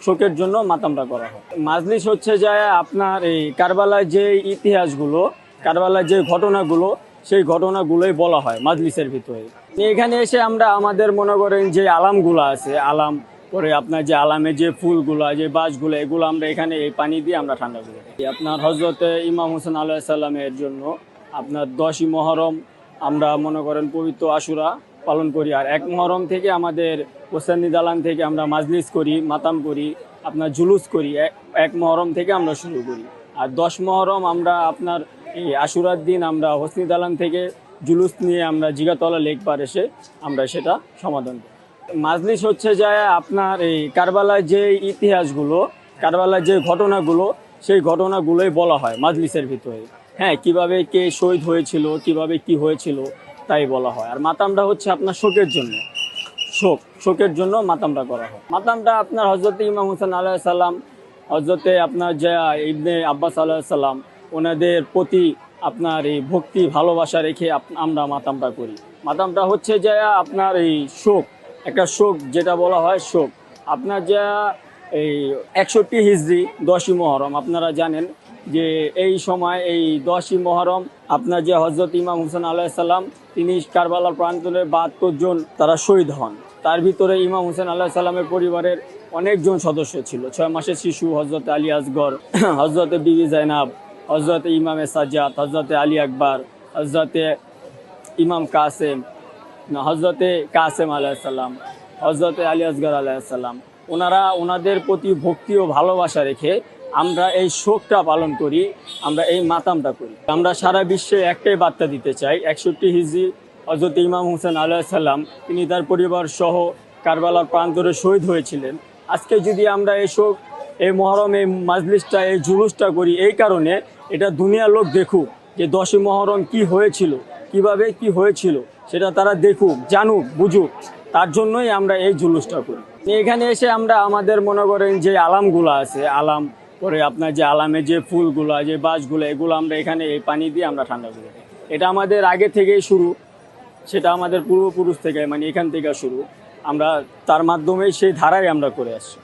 শোকের জন্য মাতামটা করা হয়। মাজলিস হচ্ছে যে আপনার এই কারবালার যে ইতিহাসগুলো, কারবালার যে ঘটনাগুলো, সেই ঘটনাগুলোই বলা হয় মাজলিসের ভিতরে। এখানে এসে আমরা আমাদের মনে করেন যে আলামগুলো আছে, আলাম করে আপনার যে আলামের যে ফুলগুলো, যে বাঁশগুলো, এগুলো আমরা এখানে এই পানি দিয়ে আমরা ঠান্ডা করি। আপনার হজরতে ইমাম হোসেন আলাইহিস সালামের জন্য আপনার 10ই মুহররম আমরা মনে করেন পবিত্র আশুরা পালন করি। আর 1 মুহররম থেকে আমাদের হোসেনি দালান থেকে আমরা মাজলিস করি, মাতাম করি, আপনার জুলুস করি। 1 মুহররম থেকে আমরা শুরু করি। আর 10 মুহররম আমরা আপনার এই আশুরার দিন আমরা হোসনি দালান থেকে জুলুস নিয়ে আমরা জিগাতলা লেক পার এসে আমরা সেটা সমাধান করি। মাজলিস হচ্ছে যে আপনার এই কারবালার যে ইতিহাসগুলো, কারবালার যে ঘটনাগুলো, সেই ঘটনাগুলোই বলা হয় মাজলিসের ভিতরে। হ্যাঁ, কিভাবে কে শহীদ হয়েছিল, কিভাবে কি হয়েছিল, তাই বলা হয়। আর মাতামটা হচ্ছে আপনার শোকের জন্য, শোকের জন্য মাতামটা করা হয়। মাতামটা আপনার হজরত ইমাম হোসেন আলাইহিস সালাম, হজরতে আপনার যে ইবনে আব্বাস আলাইহিস সালাম, ওনাদের প্রতি আপনার এই ভক্তি ভালোবাসা রেখে আমরা মাতামটা করি। মাতামটা হচ্ছে যে আপনার এই শোক, একটা শোক যেটা বলা হয় শোক। আপনার যে এই 61 হিজরি 10ই মুহররম, আপনারা জানেন যে এই সময় এই 10ই মুহররম আপনার যে হজরত ইমাম হোসেন আলাইহিস সালাম, তিনি কারবালার প্রান্তরে 72 জন তারা শহীদ হন। তার ভিতরে ইমাম হোসেন আলাইহিস সালামের পরিবারের অনেকজন সদস্য ছিল। 6 মাসের শিশু হজরত আলী আসগর, হজরতে বিবি জাইনাব, হজরতে ইমামে সাজ্জাদ, হজরতে আলী আকবর, হজরতে ইমাম কাসেম, হজরতে কাসেম আলাইহিস সালাম, হজরতে আলী আসগর আলাইহিস সালাম, ওনাদের প্রতি ভক্তি ও ভালোবাসা রেখে আমরা এই শোকটা পালন করি, আমরা এই মাতামটা করি। আমরা সারা বিশ্বে একটাই বার্তা দিতে চাই, 61 হিজরি হজরত ইমাম হোসেন আলাইহিস সালাম তিনি তার পরিবার সহ কারবালার প্রান্তরে শহীদ হয়েছিলেন। আজকে যদি আমরা এই শোক, এই মুহররম, এই মাজলিসটা, এই জুলুসটা করি, এই কারণে এটা দুনিয়ার লোক দেখুক যে 10ই মুহররম কি হয়েছিল, কিভাবে কি হয়েছিল, সেটা তারা দেখুক, জানুক, বুঝুক। তার জন্যই আমরা এই জুলুসটা করি। এখানে এসে আমরা আমাদের মনে করেন যে আলামগুলো আছে, আলাম করে আপনার যে আলামের যে ফুলগুলো, যে বাঁশগুলো, এগুলো আমরা এখানে এই পানি দিয়ে আমরা ঠান্ডা করি। এটা আমাদের আগে থেকেই শুরু, সেটা আমাদের পূর্বপুরুষ থেকে, মানে এখান থেকে শুরু। আমরা তার মাধ্যমেই সেই ধারায় আমরা করে আসছি।